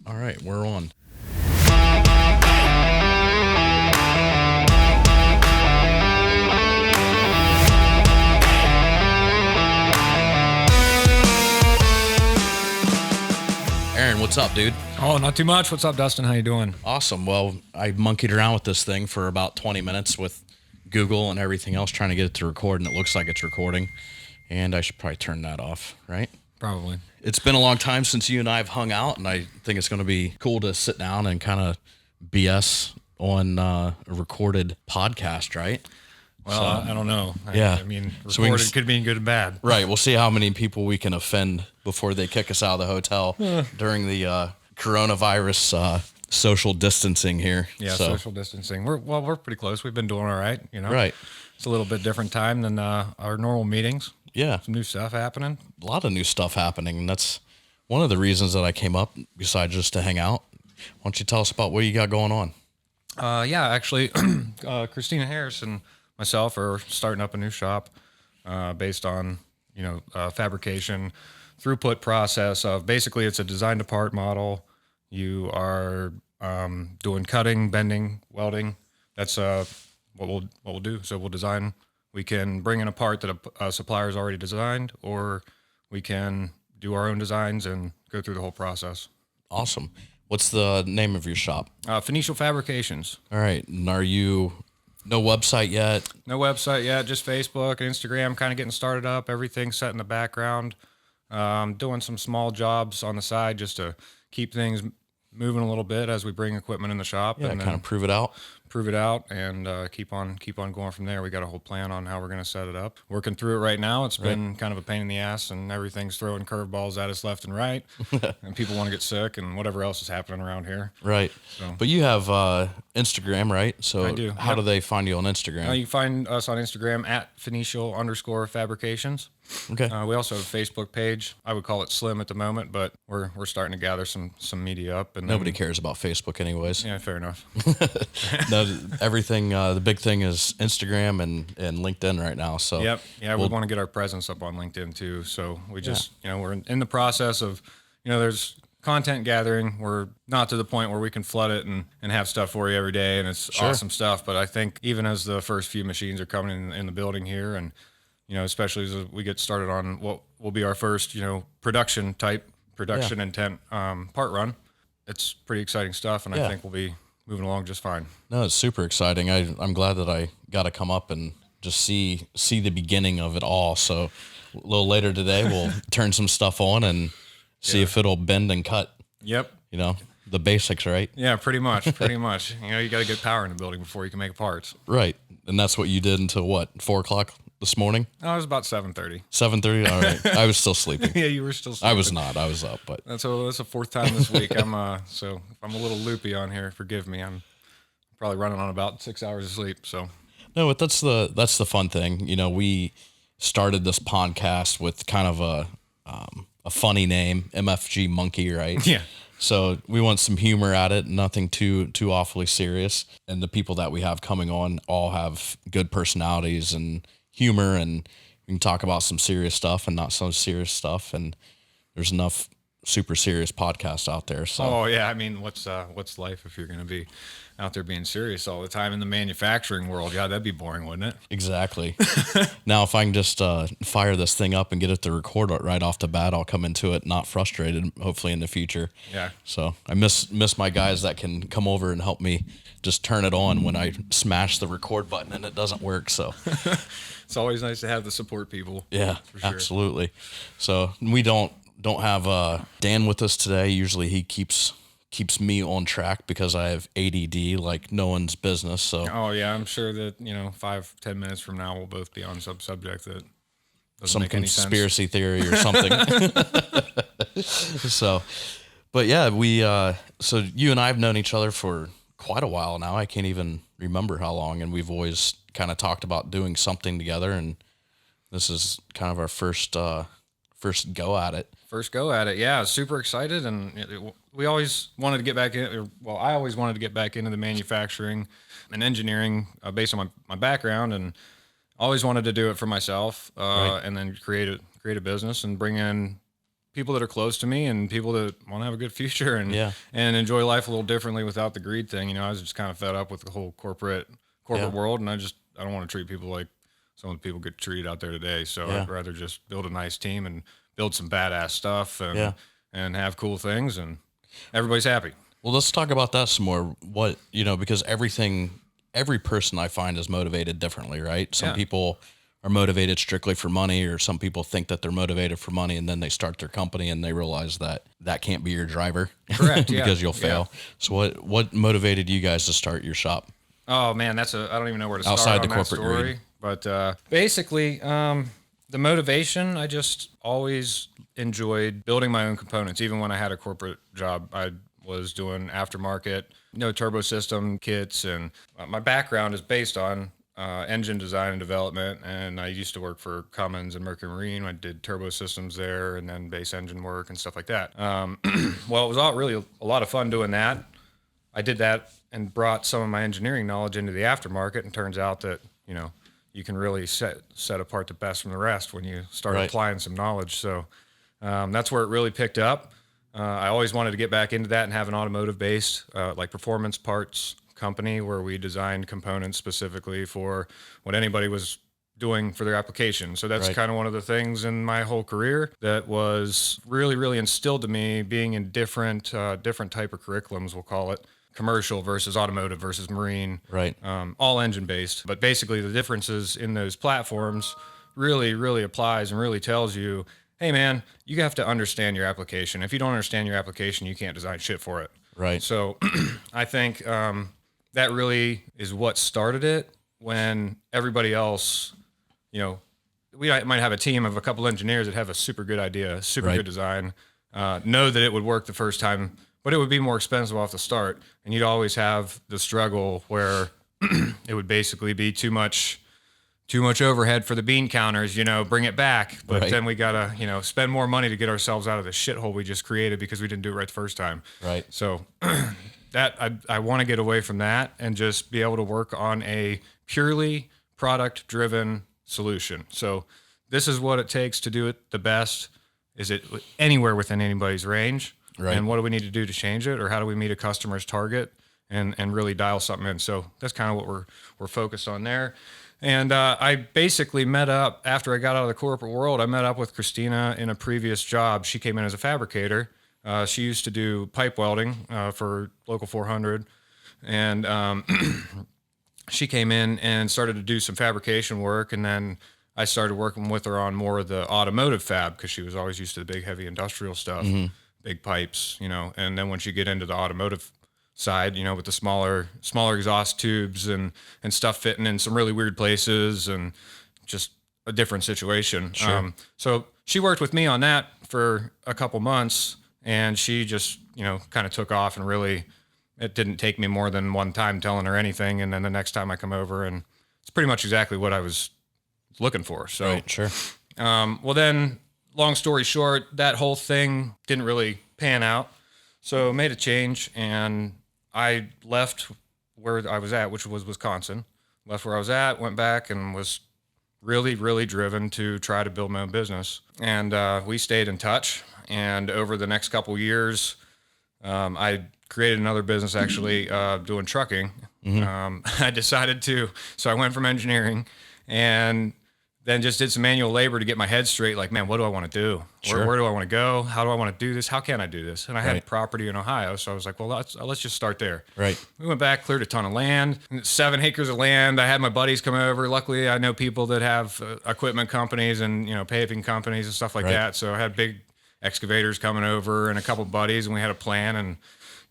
All right, we're on. Aaron, what's up, dude? Oh, not too much. What's up, Dustin? How you doing? Awesome. Well, I monkeyed around with this thing for about 20 minutes with Google and everything else trying to get it to record, and it looks like it's recording. And I should probably turn that off, right? Probably. It's been a long time since you and I have hung out, and I think it's going to be cool to sit down and kind of BS on a recorded podcast, right? Well, I don't know. Yeah. I mean, recorded could mean good and bad. Right. We'll see how many people we can offend before they kick us out of the hotel during the coronavirus social distancing here. Yeah, social distancing. We're pretty close. We've been doing all right, you know. Right. It's a little bit different time than our normal meetings. Yeah. Some new stuff happening. A lot of new stuff happening, and that's one of the reasons that I came up, besides just to hang out. Why don't you tell us about what you got going on? Yeah, actually, Christina Harris and myself are starting up a new shop based on, fabrication throughput process of basically it's a design to part model. You are doing cutting, bending, welding. That's what we'll do. So we'll design. We can bring in a part that a supplier's already designed, or we can do our own designs and go through the whole process. Awesome. What's the name of your shop? Phoenicial Fabrications. All right. And are you no website yet? No website yet, just Facebook and Instagram, kind of getting started up. Everything's set in the background. Doing some small jobs on the side just to keep things moving a little bit as we bring equipment in the shop. Yeah, and kind of prove it out. And keep on going from there. We got a whole plan on how we're going to set it up. Working through it right now. It's been kind of a pain in the ass, and everything's throwing curveballs at us left and right. And people want to get sick and whatever else is happening around here. Right. So. But you have Instagram, right? So I do. How do they find you on Instagram? You can find us on Instagram at Phoenicial_Fabrications. Okay. We also have a Facebook page. I would call it slim at the moment, but we're starting to gather some media up. And nobody cares about Facebook anyways. Yeah, fair enough. No, everything. The big thing is Instagram and LinkedIn right now. So yep. Yeah, we want to get our presence up on LinkedIn too. So we just, we're in the process of, there's content gathering. We're not to the point where we can flood it and have stuff for you every day, and it's awesome stuff. But I think even as the first few machines are coming in the building here, and especially as we get started on what will be our first, production intent part run, it's pretty exciting stuff, and I think we'll be moving along just fine. No, it's super exciting. I'm glad that I got to come up and just see the beginning of it all. So a little later today, we'll turn some stuff on and see if it'll bend and cut. Yep. The basics, right? Yeah, pretty much. You got to get power in the building before you can make parts. Right. And that's what you did until what, 4 o'clock this morning? Oh, it was about 7:30. 7:30? All right. I was still sleeping. Yeah, you were still sleeping. I was not. I was up, but that's the fourth time this week. So if I'm a little loopy on here, forgive me. I'm probably running on about 6 hours of sleep. So no, but that's the fun thing. We started this podcast with kind of a funny name, MFGMonkey, right? Yeah. So we want some humor at it, nothing too awfully serious. And the people that we have coming on all have good personalities and humor, and we can talk about some serious stuff and not so serious stuff. And there's enough super serious podcasts out there. So. Oh yeah, I mean, what's life if you're going to be out there being serious all the time in the manufacturing world? Yeah, that'd be boring, wouldn't it? Exactly. Now, if I can just fire this thing up and get it to record right off the bat, I'll come into it not frustrated, hopefully in the future. Yeah. So I miss my guys that can come over and help me just turn it on when I smash the record button and it doesn't work. So it's always nice to have the support people. Yeah, for sure. Absolutely. So we don't have Dan with us today. Usually he keeps me on track because I have ADD like no one's business. So oh yeah, I'm sure that 5-10 minutes from now we'll both be on some subject that doesn't some make any conspiracy sense. Theory or something. So, but yeah, so you and I have known each other for quite a while now. I can't even remember how long, and we've always kind of talked about doing something together, and this is kind of our first go at it. First go at it, yeah. Super excited, and we always wanted to get back in. Well, I always wanted to get back into the manufacturing and engineering based on my background, and always wanted to do it for myself, and then create a business and bring in people that are close to me and people that want to have a good future and enjoy life a little differently without the greed thing. I was just kind of fed up with the whole corporate world, and I don't want to treat people like some of the people get treated out there today. So I'd rather just build a nice team and build some badass stuff and have cool things, and everybody's happy. Well, let's talk about that some more. What, because every person I find is motivated differently, right? Some people are motivated strictly for money, or some people think that they're motivated for money, and then they start their company and they realize that can't be your driver. Correct. Because you'll fail. So what motivated you guys to start your shop? Oh man, I don't even know where to start outside on the that corporate story. greed. But basically, the motivation, I just always enjoyed building my own components. Even when I had a corporate job, I was doing aftermarket, turbo system kits, and my background is based on engine design and development. And I used to work for Cummins and Mercury Marine. I did turbo systems there, and then base engine work and stuff like that. Well, it was all really a lot of fun doing that. I did that and brought some of my engineering knowledge into the aftermarket, and turns out that you can really set apart the best from the rest when you start applying some knowledge. So that's where it really picked up. I always wanted to get back into that and have an automotive-based, like performance parts company where we designed components specifically for what anybody was doing for their application. So that's kind of one of the things in my whole career that was really, really instilled to me, being in different type of curriculums, we'll call it. Commercial versus automotive versus marine, all engine based. But basically the differences in those platforms really, really applies and really tells you, hey man, you have to understand your application. If you don't understand your application, you can't design shit for it. Right. So I think that really is what started it, when everybody else, we might have a team of a couple engineers that have a super good idea, super good design, know that it would work the first time, but it would be more expensive off the start. And you'd always have the struggle where it would basically be too much overhead for the bean counters, bring it back. But then we got to, spend more money to get ourselves out of the shithole we just created because we didn't do it right the first time. Right. So that I want to get away from that and just be able to work on a purely product driven solution. So this is what it takes to do it the best. Is it anywhere within anybody's range? Right. And what do we need to do to change it? Or how do we meet a customer's target and really dial something in? So that's kind of what we're focused on there. And I basically met up, after I got out of the corporate world, I met up with Christina in a previous job. She came in as a fabricator. She used to do pipe welding for Local 400. And she came in and started to do some fabrication work. And then I started working with her on more of the automotive fab, because she was always used to the big, heavy industrial stuff. Big pipes, and then once you get into the automotive side, with the smaller exhaust tubes and stuff fitting in some really weird places and just a different situation. Sure. So she worked with me on that for a couple months, and she just, kind of took off, and really it didn't take me more than one time telling her anything. And then the next time I come over, and it's pretty much exactly what I was looking for. So, sure. Well then, long story short, that whole thing didn't really pan out. So made a change, and I left where I was at, which was Wisconsin. Left where I was at, went back, and was really, really driven to try to build my own business. And we stayed in touch. And over the next couple years, I created another business, actually, doing trucking. I decided to, so I went from engineering and then just did some manual labor to get my head straight. Like, man, what do I want to do? Sure. Where do I want to go? How do I want to do this? How can I do this? And I had property in Ohio, so I was like, well, let's just start there. Right. We went back, cleared a ton of land, 7 acres of land. I had my buddies come over. Luckily, I know people that have equipment companies and paving companies and stuff like that. So I had big excavators coming over and a couple buddies, and we had a plan. And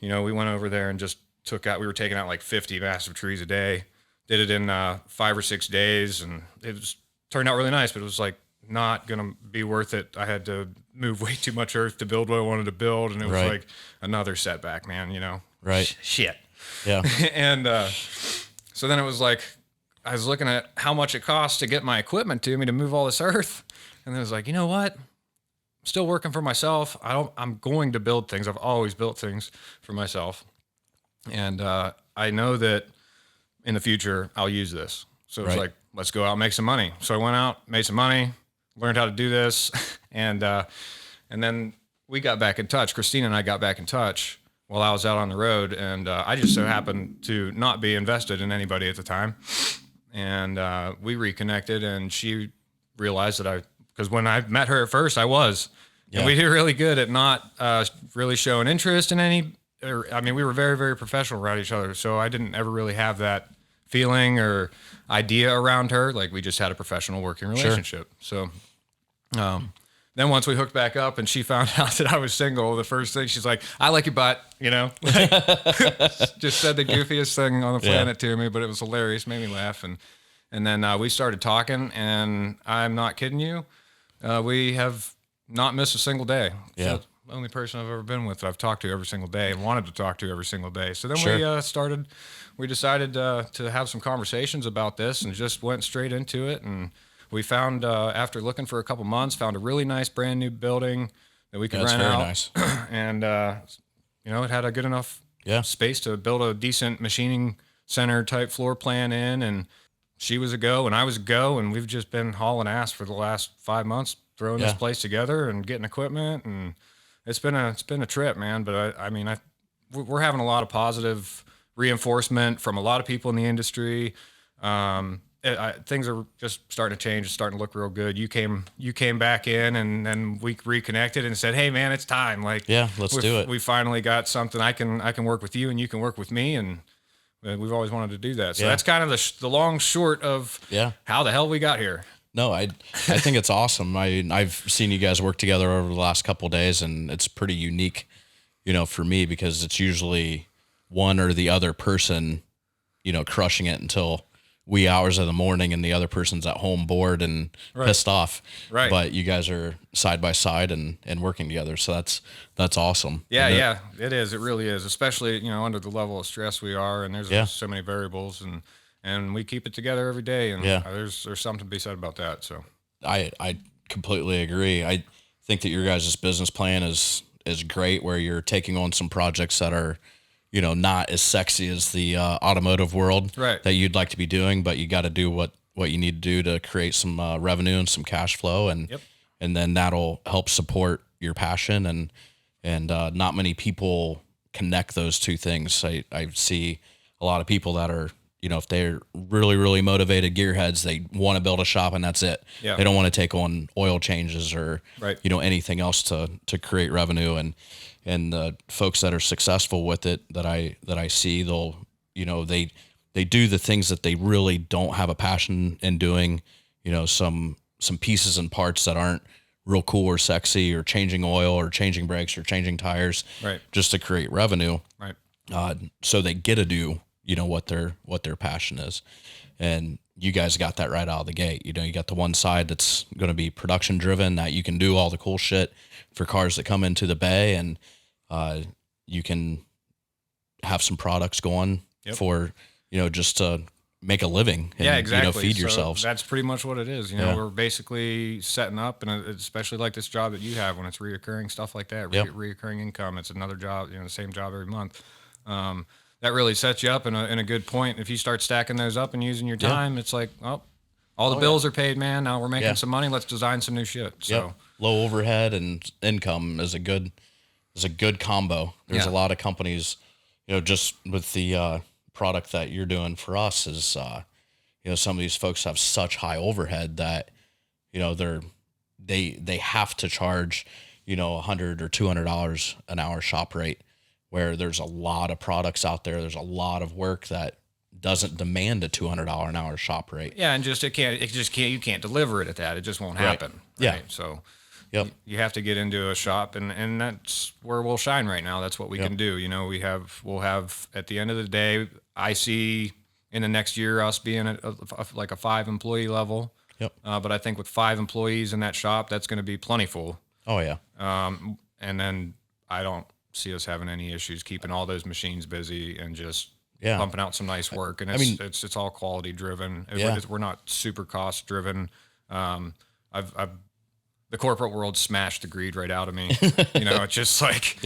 we went over there and just we were taking out like 50 massive trees a day. Did it in 5 or 6 days, and it turned out really nice, but it was like not gonna be worth it. I had to move way too much earth to build what I wanted to build, and it was like another setback, man. Right. Shit. Yeah. And so then it was like I was looking at how much it costs to get my equipment to me to move all this earth, and then I was like, you know what? I'm still working for myself. I'm going to build things. I've always built things for myself, and I know that in the future I'll use this. So it's like, let's go out and make some money. So I went out, made some money, learned how to do this. And then we got back in touch. Christina and I got back in touch while I was out on the road, and I just so happened to not be invested in anybody at the time. And we reconnected, and she realized that because when I met her at first, I was. Yeah. And we did really good at not really showing interest in any. I mean, we were very, very professional around each other, so I didn't ever really have that feeling or idea around her. Like, we just had a professional working relationship. Sure. So then once we hooked back up and she found out that I was single, the first thing she's like, "I like your butt," you know, just said the goofiest thing on the planet to me, but it was hilarious, made me laugh. And then we started talking, and I'm not kidding you. We have not missed a single day. Yeah. So the only person I've ever been with that I've talked to every single day and wanted to talk to every single day. So then we decided to have some conversations about this and just went straight into it. And we found, after looking for a couple months, found a really nice brand new building that we could rent out. Nice. And, you know, it had a good enough space to build a decent machining center type floor plan in. And she was a go and I was a go. And we've just been hauling ass for the last 5 months, throwing this place together and getting equipment. And it's been a trip, man. But I mean, we're having a lot of positive reinforcement from a lot of people in the industry. Things are just starting to change. It's starting to look real good. You came back in, and then we reconnected and said, "Hey, man, it's time." Like, yeah, let's do it. We finally got something. I can work with you, and you can work with me, and we've always wanted to do that. So that's kind of the long short of how the hell we got here. No, I think it's awesome. I've seen you guys work together over the last couple of days, and it's pretty unique, you know, for me, because it's usually one or the other person, you know, crushing it until wee hours of the morning, and the other person's at home bored and pissed off. Right. But you guys are side by side and working together. So that's awesome. Yeah, it is. It really is. Especially, you know, under the level of stress we are, and there's so many variables, and we keep it together every day. And there's something to be said about that. So I completely agree. I think that your guys' business plan is great, where you're taking on some projects that are, you know, not as sexy as the automotive world that you'd like to be doing, but you got to do what you need to do to create some revenue and some cash flow, and then that'll help support your passion, and not many people connect those two things. I see a lot of people that are, you know, if they're really, really motivated gearheads, they want to build a shop and that's it. Yeah. They don't want to take on oil changes or, you know, anything else to create revenue. And the folks that are successful with it that I see, they'll, you know, they do the things that they really don't have a passion in doing, you know, some pieces and parts that aren't real cool or sexy, or changing oil or changing brakes or changing tires, just to create revenue. So they get to do, you know, what their passion is. And you guys got that right out of the gate. You know, you got the one side that's going to be production driven, that you can do all the cool shit for cars that come into the bay, and you can have some products going for, you know, just to make a living and, you know, feed yourselves. That's pretty much what it is. You know, we're basically setting up, and especially like this job that you have, when it's reoccurring stuff like that, reoccurring income, it's another job, you know, the same job every month. That really sets you up in a good point. If you start stacking those up and using your time, it's like, oh, all the bills are paid, man. Now we're making some money. Let's design some new shit. So low overhead and income is a good combo. There's a lot of companies, you know, just with the product that you're doing for us is, you know, some of these folks have such high overhead that, you know, they have to charge, you know, $100 or $200 an hour shop rate, where there's a lot of products out there. There's a lot of work that doesn't demand a $200 an hour shop rate. Yeah. And you can't deliver it at that. It just won't happen. Yeah. So you have to get into a shop, and that's where we'll shine right now. That's what we can do. You know, we'll have at the end of the day, I see in the next year us being at like a 5 employee level. But I think with 5 employees in that shop, that's going to be plentiful. Oh yeah. And then I don't see us having any issues keeping all those machines busy and just pumping out some nice work. And it's all quality driven. We're not super cost driven. The corporate world smashed the greed right out of me. You know, it's just like,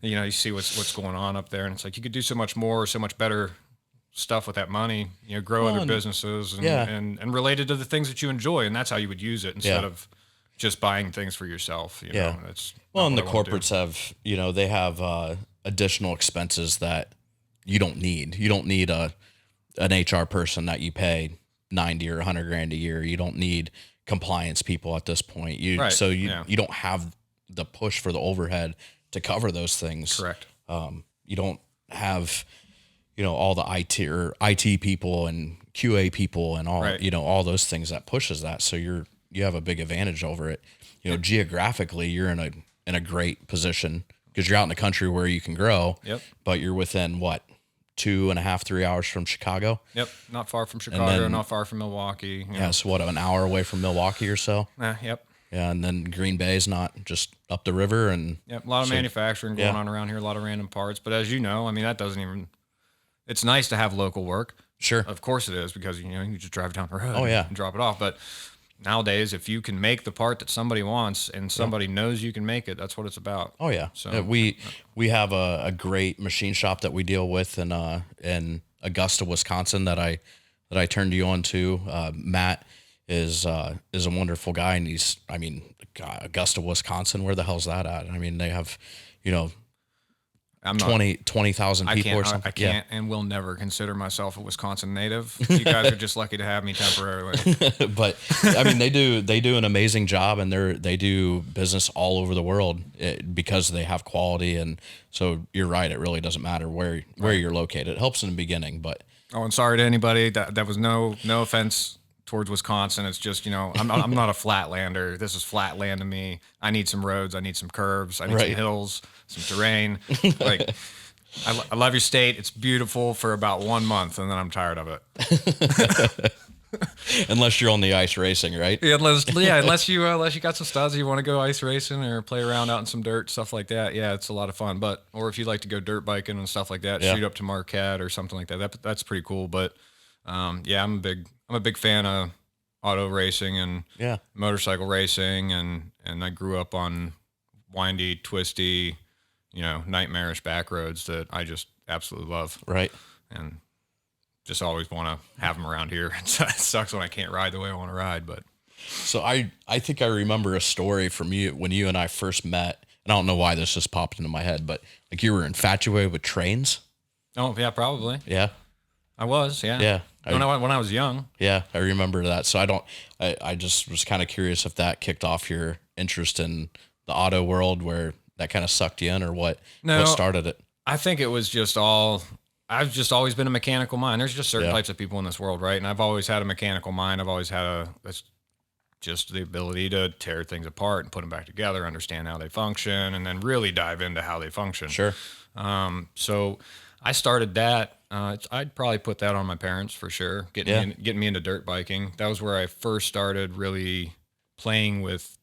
you know, you see what's going on up there, and it's like, you could do so much more, so much better stuff with that money, you know, grow other businesses and related to the things that you enjoy. And that's how you would use it, instead of just buying things for yourself. You know, that's well, and the what I wanna do. corporates have, they have additional expenses that you don't need. You don't need an HR person that you pay 90 or 100 grand a year. You don't need compliance people at this point. Right. So Yeah. you don't have the push for the overhead to cover those things. Correct. You don't have, all the IT people and QA people and all, Right. all those things that pushes that. So you have a big advantage over it. Geographically, you're in a great position because you're out in the country where you can grow. Yep. But you're within what, 2.5, 3 hours from Chicago. Yep. Not far from Chicago, not far from Milwaukee. Yeah. So what, an hour away from Milwaukee or so? Yep. Yeah. And then Green Bay is not just up the river and Yep. A lot of manufacturing going on around here, a lot of random parts. But as you know, I mean, that doesn't even, it's nice to have local work. sure. Of course it is, because, you just drive down the road and drop it off. But nowadays, if you can make the part that somebody wants and somebody knows you can make it, that's what it's about. Oh yeah. So We have a great machine shop that we deal with in Augusta, Wisconsin that I turned you on to. Matt is a wonderful guy, and God, Augusta, Wisconsin, where the hell's that at? I mean, they have, I'm not, 20,000 people or something. I can't and will never consider myself a Wisconsin native. You guys are just lucky to have me temporarily. But I mean, they do an amazing job, and they do business all over the world because they have quality. And so you're right. It really doesn't matter where you're located. It helps in the beginning, but Oh, and sorry to anybody. That was no offense towards Wisconsin. It's just, I'm not a flatlander. This is flat land to me. I need some roads. I need some curves. I need some hills, some terrain. Like, I love your state. It's beautiful for about 1 month, and then I'm tired of it. unless you're on the ice racing, right? Yeah, unless you got some studs, you want to go ice racing or play around out in some dirt, stuff like that. Yeah, it's a lot of fun. But or if you like to go dirt biking and stuff like that, shoot up to Marquette or something like that. That's pretty cool. But yeah, I'm a big fan of auto racing and motorcycle racing, and I grew up on windy, twisty, nightmarish back roads that I just absolutely love. Right. And just always want to have them around here. It sucks when I can't ride the way I want to ride, but. So I think I remember a story from you when you and I first met, and I don't know why this just popped into my head, but like you were infatuated with trains. Oh yeah, probably. Yeah. I was, yeah. Yeah. When I was young. Yeah, I remember that. So I just was kind of curious if that kicked off your interest in the auto world, where that kind of sucked you in, or what started it. I think it was just I've just always been a mechanical mind. There's just certain types of people in this world, right? And I've always had a mechanical mind. I've always had that's just the ability to tear things apart and put them back together, understand how they function, and then really dive into how they function. Sure. So I started that. I'd probably put that on my parents for sure, getting me into dirt biking. That was where I first started really playing with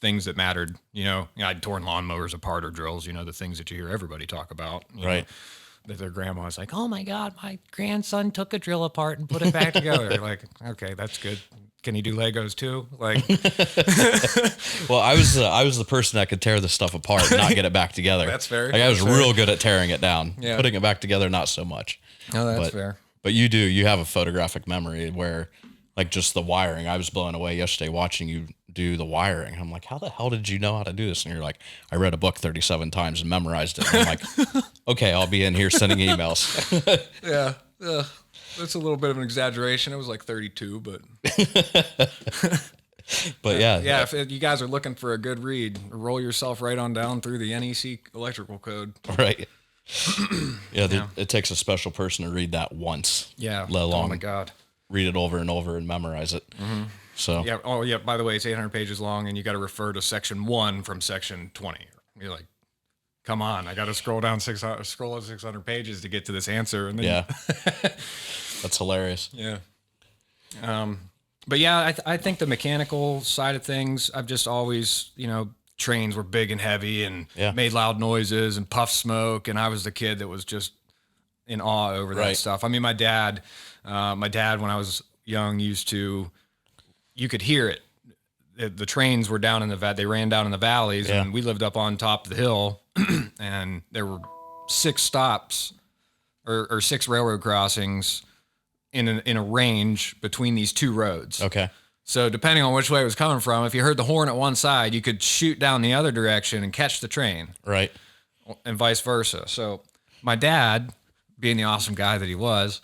things that mattered. I'd torn lawnmowers apart or drills, the things that you hear everybody talk about. Right. That their grandma was like, "Oh my God, my grandson took a drill apart and put it back together." Like, okay, that's good. Can he do Legos too? Like, well, I was the person that could tear the stuff apart and not get it back together. That's fair. Like I was real good at tearing it down. Yeah. Putting it back together, not so much. No, that's fair. But you have a photographic memory where, like, just the wiring. I was blown away yesterday watching you do the wiring. I'm like, how the hell did you know how to do this? And you're like, I read a book 37 times and memorized it. And I'm like, okay, I'll be in here sending emails. Yeah. That's a little bit of an exaggeration. It was like 32, but. But yeah. Yeah, if you guys are looking for a good read, roll yourself right on down through the NEC electrical code. Right. It takes a special person to read that once. Yeah. Let alone oh my God. read it over and over and memorize it. Mm-hmm. So yeah. Oh yeah. By the way, it's 800 pages long, and you got to refer to section 1 from section 20. You're like, come on, I got to scroll down 600 pages to get to this answer. And then that's hilarious. Yeah. But yeah, I think the mechanical side of things, I've just always, trains were big and heavy and made loud noises and puffed smoke, and I was the kid that was just in awe over that stuff. I mean, my dad, when I was young, you could hear it. The trains were down in they ran down in the valleys, and we lived up on top of the hill, and there were 6 stops or 6 railroad crossings in a range between these 2 roads. Okay. So depending on which way it was coming from, if you heard the horn at one side, you could shoot down the other direction and catch the train, Right. and vice versa. So my dad, being the awesome guy that he was,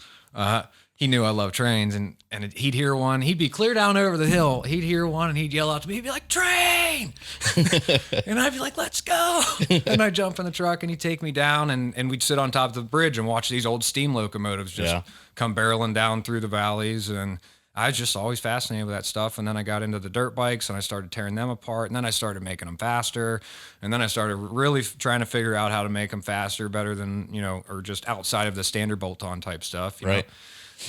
he knew I loved trains, and he'd hear one. He'd be clear down over the hill. He'd hear one, and he'd yell out to me. He'd be like, "Train!" And I'd be like, "Let's go!" And I'd jump in the truck, and he'd take me down, and we'd sit on top of the bridge and watch these old steam locomotives just come barreling down through the valleys. And I was just always fascinated with that stuff. And then I got into the dirt bikes, and I started tearing them apart. And then I started making them faster. And then I started really trying to figure out how to make them faster, better than, or just outside of the standard bolt-on type stuff. You know?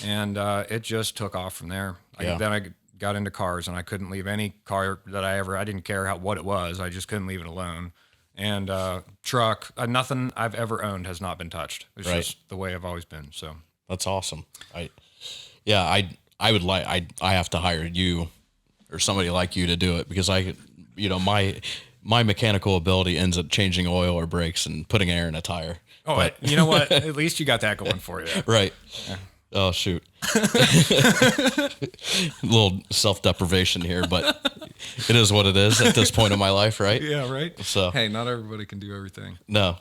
And it just took off from there. Then I got into cars, and I couldn't leave any car that I didn't care what it was. I just couldn't leave it alone. And truck, nothing I've ever owned has not been touched. It's just the way I've always been. So that's awesome. I would like, I have to hire you or somebody like you to do it, because my mechanical ability ends up changing oil or brakes and putting air in a tire. Oh, but you know what? At least you got that going for you. Right. Yeah. Oh, shoot. A little self-deprivation here, but it is what it is at this point in my life, right? Yeah, right. So, hey, not everybody can do everything. No.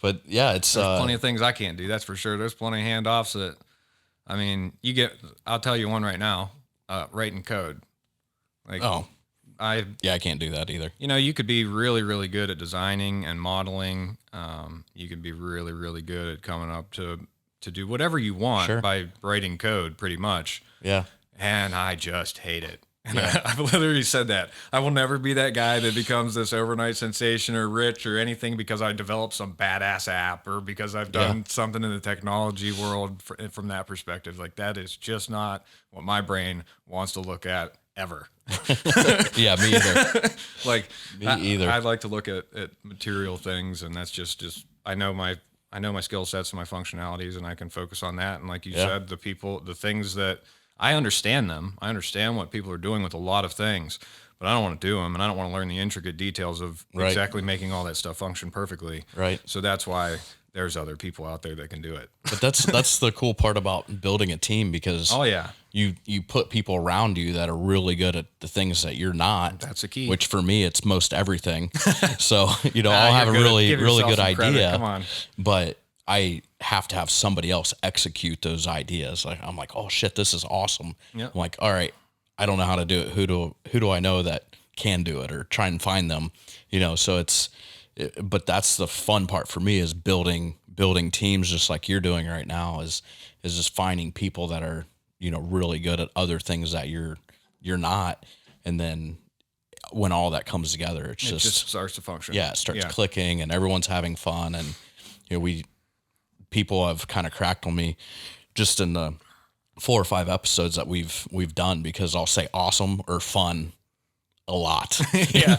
But yeah, there's plenty of things I can't do, that's for sure. There's plenty of handoffs that, I'll tell you one right now, writing code. I can't do that either. You could be really, really good at designing and modeling. You could be really, really good at coming up to do whatever you want by writing code, pretty much. Yeah. And I just hate it. And I've literally said that. I will never be that guy that becomes this overnight sensation or rich or anything because I developed some badass app or because I've done something in the technology world from that perspective. Like, that is just not what my brain wants to look at ever. Yeah, me either. Me either. I'd like to look at material things, and that's just I know my skill sets and my functionalities, and I can focus on that. And like you said, the things that I understand I understand what people are doing with a lot of things, but I don't want to do them, and I don't want to learn the intricate details of exactly making all that stuff function perfectly. Right. So that's why there's other people out there that can do it. But that's the cool part about building a team, because you put people around you that are really good at the things that you're not. That's the key. Which for me, it's most everything. So I'll have a really good idea. Come on. But I have to have somebody else execute those ideas. Like, I'm like, oh shit, this is awesome. Yep. I'm like, all right, I don't know how to do it. Who do I know that can do it, or try and find them? So but that's the fun part for me, is building teams, just like you're doing right now, is just finding people that are, really good at other things that you're not. And then when all that comes together, it just starts to function. Yeah. It starts clicking, and everyone's having fun. And, people have kind of cracked on me just in the 4 or 5 episodes that we've done, because I'll say awesome or fun a lot. Yeah.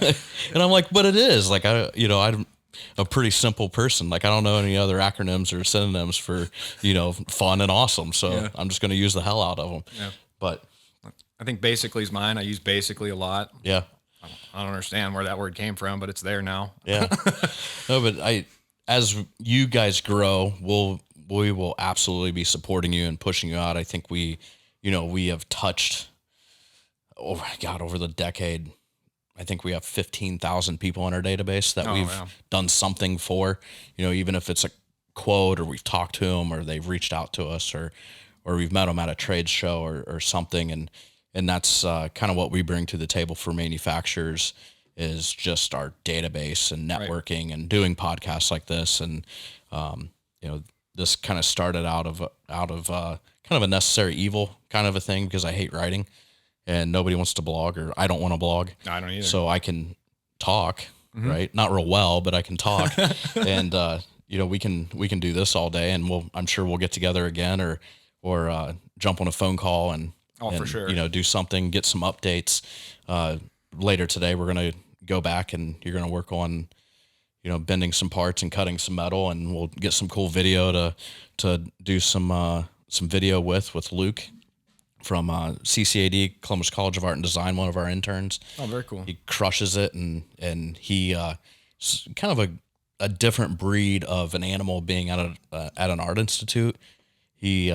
And I'm like, but it is like, I'm a pretty simple person. Like, I don't know any other acronyms or synonyms for, fun and awesome. So I'm just going to use the hell out of them. Yeah. But I think basically is mine. I use basically a lot. Yeah. I don't understand where that word came from, but it's there now. Yeah. No, but as you guys grow, we will absolutely be supporting you and pushing you out. I think we have touched, oh my God, over the decade, I think we have 15,000 people in our database that we've done something for, even if it's a quote, or we've talked to them, or they've reached out to us, or we've met them at a trade show or something. And that's kind of what we bring to the table for manufacturers, is just our database and networking and doing podcasts like this. And, this kind of started out of kind of a necessary evil kind of a thing, because I hate writing. And nobody wants to blog, or I don't want to blog. I don't either. So I can talk, right? Not real well, but I can talk. And, we can do this all day, and I'm sure we'll get together again, or jump on a phone call and for sure. Do something, get some updates. Later today, we're going to go back, and you're going to work on, bending some parts and cutting some metal, and we'll get some cool video to do some video with Luke from CCAD, Columbus College of Art and Design, one of our interns. Oh, very cool. He crushes it, and he kind of a different breed of an animal, being at an art institute. He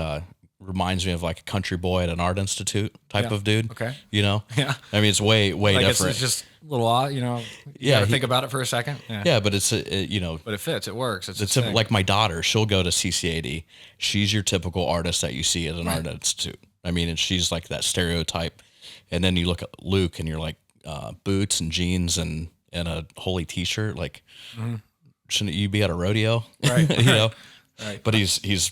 reminds me of like a country boy at an art institute type of dude. Okay. You know? Yeah. I mean, it's way different. It's just a little odd, you know. You gotta think about it for a second. Yeah. Yeah, but it's you know, But it fits. It works. it's like my daughter. She'll go to CCAD. She's your typical artist that you see at an art institute. I mean, and she's like that stereotype. And then you look at Luke, and you're like boots and jeans and a holy T-shirt. Like, shouldn't you be at a rodeo? Right. You know. Right. But he's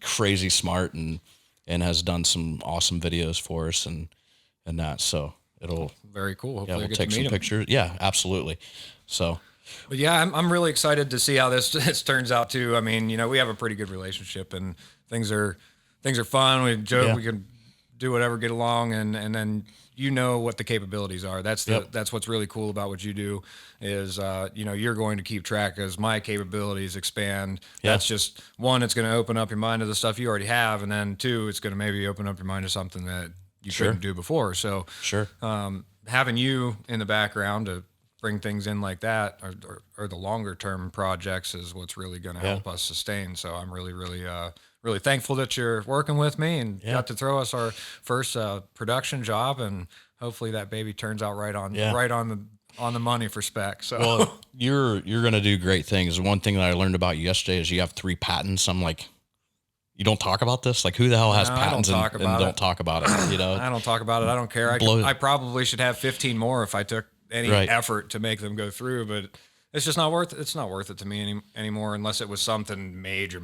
crazy smart and has done some awesome videos for us and that. So it'll Very cool. Hopefully we'll I get take to some meet him. pictures. Yeah, absolutely. So. But yeah, I'm really excited to see how this turns out too. I mean, you know, we have a pretty good relationship, and things are fun. We joke, Yeah. we can do whatever, get along, and then you know what the capabilities are. That's what's really cool about what you do is you know, you're going to keep track as my capabilities expand. Yeah. That's just one, it's going to open up your mind to the stuff you already have, and then two, it's going to maybe open up your mind to something that you couldn't do before. So Sure. Having you in the background to bring things in like that or the longer term projects is what's really going to help us sustain. So I'm really, really, really thankful that you're working with me and got to throw us our first production job, and hopefully that baby turns out right on the money for spec. So Well, you're gonna do great things. One thing that I learned about you yesterday is you have 3 patents. I'm like, you don't talk about this? Like, who the hell has patents and don't talk about it? You know, I don't talk about it. I don't care. I probably should have 15 more if I took any effort to make them go through, but it's just not worth it. It's not worth it to me anymore unless it was something major.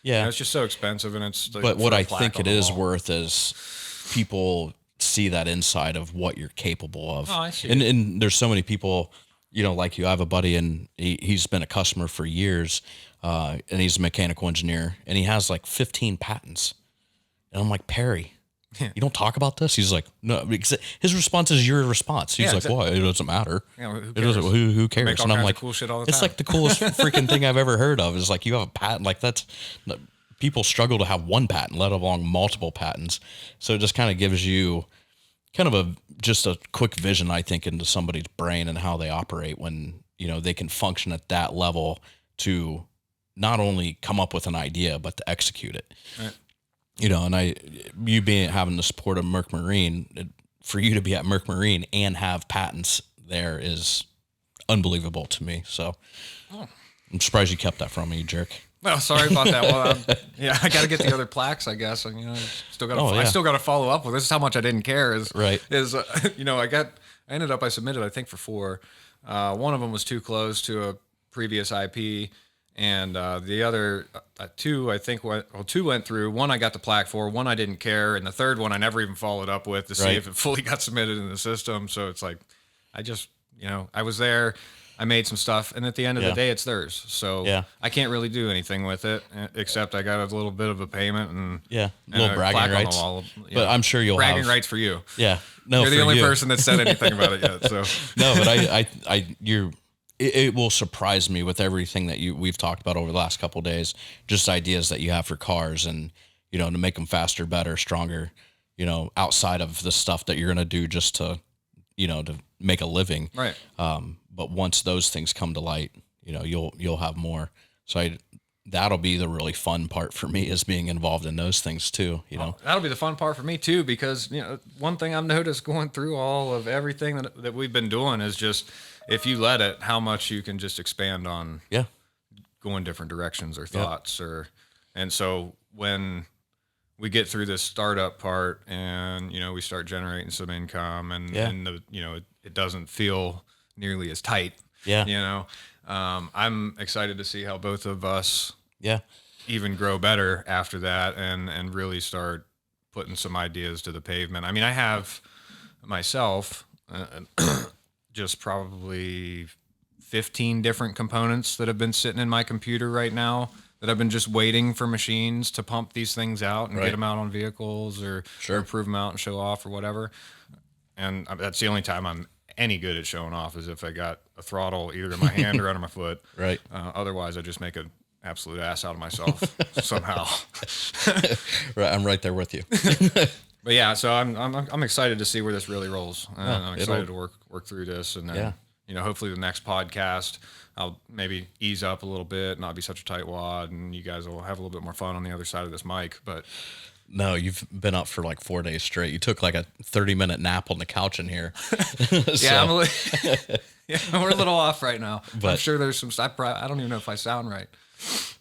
Yeah. You know, it's just so expensive, and it's. But what I think it is worth is people see that inside of what you're capable of. Oh, I see. And there's so many people, you know, like you. I have a buddy, and he's been a customer for years, and he's a mechanical engineer, and he has like 15 patents. And I'm like, Perry, you don't talk about this? He's like, no. Because his response is your response. He's like, well, it doesn't matter. Yeah, It doesn't. Who cares? Make all And I'm kinds like, of cool shit all the it's time. like the coolest freaking thing I've ever heard of. Is like you have a patent. Like that's. People struggle to have one patent, let alone multiple patents. So it just kind of gives you kind of just a quick vision, I think, into somebody's brain and how they operate when, you know, they can function at that level to not only come up with an idea, but to execute it. Right. You know, and you having the support of Merck Marine, for you to be at Merck Marine and have patents there is unbelievable to me. So I'm surprised you kept that from me, you jerk. Well, sorry about that. Well, I got to get the other plaques, I guess. And, you know, I still got to follow up with this. Is how much I didn't care. You know, I submitted, I think, for 4. One of them was too close to a previous IP, and the other 2, I think, 2 went through. One I got the plaque for, one I didn't care, and the third one I never even followed up with to see if it fully got submitted in the system. So it's like, I was there. I made some stuff, and at the end of the day, it's theirs. So I can't really do anything with it, except I got a little bit of a payment and a little bragging rights. But I'm sure you'll bragging have rights for you. Yeah, no, you're the only person that said anything about it yet. So no, but it will surprise me with everything that we've talked about over the last couple of days. Just ideas that you have for cars, and you know, to make them faster, better, stronger. You know, outside of the stuff that you're gonna do just to, you know, to make a living. Right. But once those things come to light, you know, you'll have more. So that'll be the really fun part for me, is being involved in those things too. You know, that'll be the fun part for me too, because, you know, one thing I've noticed going through all of everything that we've been doing is just, if you let it, how much you can just expand on going different directions or thoughts and so when we get through this startup part and, you know, we start generating some income and you know, it doesn't feel nearly as tight. Yeah. You know, I'm excited to see how both of us even grow better after that and really start putting some ideas to the pavement. I mean, I have myself just probably 15 different components that have been sitting in my computer right now that I've been just waiting for machines to pump these things out and get them out on vehicles or prove them out and show off or whatever. And that's the only time I'm any good at showing off, is if I got a throttle either in my hand or under my foot. Right. Otherwise, I just make an absolute ass out of myself somehow. Right. I'm right there with you. But yeah, so I'm excited to see where this really rolls. I'm excited to work through this, and then you know, hopefully the next podcast I'll maybe ease up a little bit, not be such a tight wad, and you guys will have a little bit more fun on the other side of this mic. But No, you've been up for like 4 days straight. You took like a 30-minute nap on the couch in here. Yeah, yeah, we're a little off right now. I'm But- sure there's some. I don't even know if I sound right.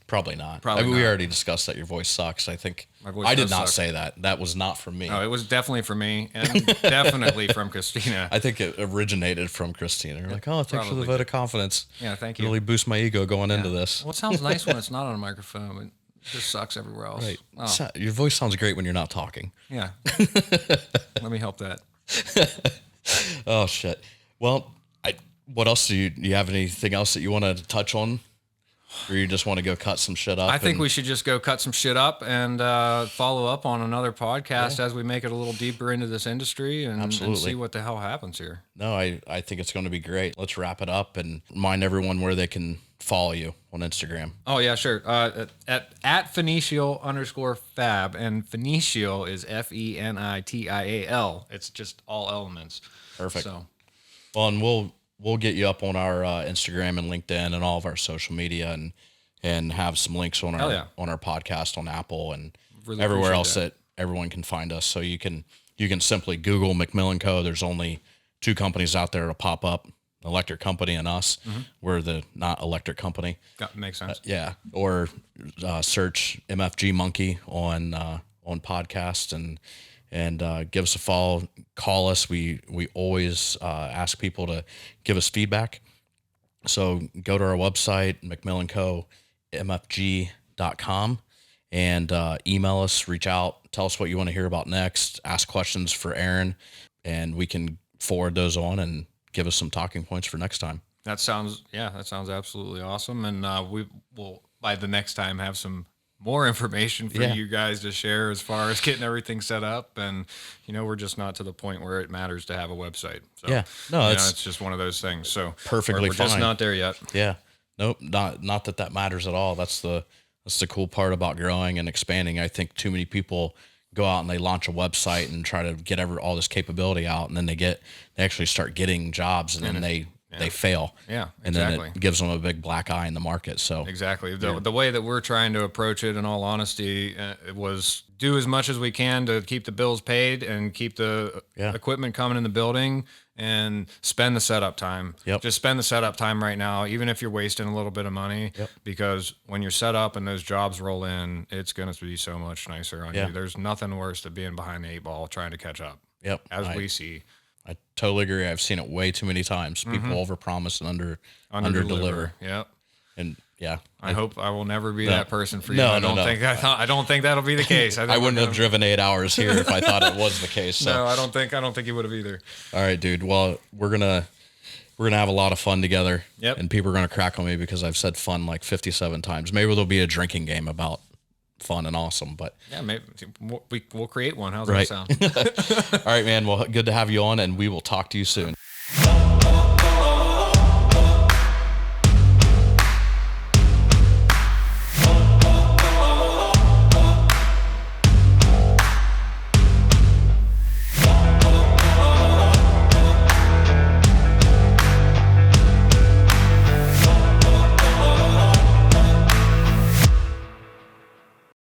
Probably not. Probably I mean, we not. already discussed that your voice sucks. I think My voice I did does not suck. say that. That was not from me. No, it was definitely for me, and definitely from Christina. I think it originated from Christina. You're like, oh, thanks for the probably vote of confidence. Yeah, thank you. Really boost my ego going into this. Well, it sounds nice when it's not on a microphone. It just sucks everywhere else. Right. Oh, Your voice sounds great when you're not talking. yeah. Let me help that. Oh shit. Well, what else do you have anything else that you want to touch on? Or you just want to go cut some shit up? I think we should just go cut some shit up and follow up on another podcast as we make it a little deeper into this industry and see what the hell happens here. No, I think it's going to be great. Let's wrap it up and remind everyone where they can follow you on Instagram. Oh yeah, sure. At Fenicial_fab, and Fenicial is FENITIAL. It's just all elements. Perfect. So Well, and we'll get you up on our Instagram and LinkedIn and all of our social media and have some links on our on our podcast on Apple and Really everywhere appreciate else that everyone can find us. So you can simply Google McMillan Co. There's only 2 companies out there to pop up: electric company and us. We're the not electric company. makes sense. Yeah, or search MFGMonkey on podcast and give us a follow. Call us. We always ask people to give us feedback. So go to our website, McMillanCo.mfg.com, and email us, reach out, tell us what you want to hear about next, ask questions for Aaron, and we can forward those on and give us some talking points for next time. That sounds absolutely awesome. And we will, by the next time, have some more information for you guys to share as far as getting everything set up. And, we're just not to the point where it matters to have a website. So, no, it's just one of those things. So perfectly we're just fine. not there yet. Yeah. Nope. Not that matters at all. That's the cool part about growing and expanding. I think too many people go out and they launch a website and try to get all this capability out, and then they actually start getting jobs, and then they fail. Yeah, and exactly. then it gives them a big black eye in the market. So Exactly. The way that we're trying to approach it, in all honesty, it was do as much as we can to keep the bills paid and keep the equipment coming in the building, and spend the setup time. Just spend the setup time right now, even if you're wasting a little bit of money, because when you're set up and those jobs roll in, it's going to be so much nicer on you. There's nothing worse than being behind the 8 ball trying to catch up. As we see. I totally agree. I've seen it way too many times. People overpromise and under deliver. Yep. And I hope I will never be that person for you. No, I don't think that'll be the case. I wouldn't have driven 8 hours here if I thought it was the case. So. No, I don't think you would have either. All right, dude. Well, we're gonna have a lot of fun together. Yep. And people are gonna crack on me because I've said fun like 57 times. Maybe there'll be a drinking game about fun and awesome, but maybe we'll create one. How's right. that sound? All right, man. Well, good to have you on, and we will talk to you soon.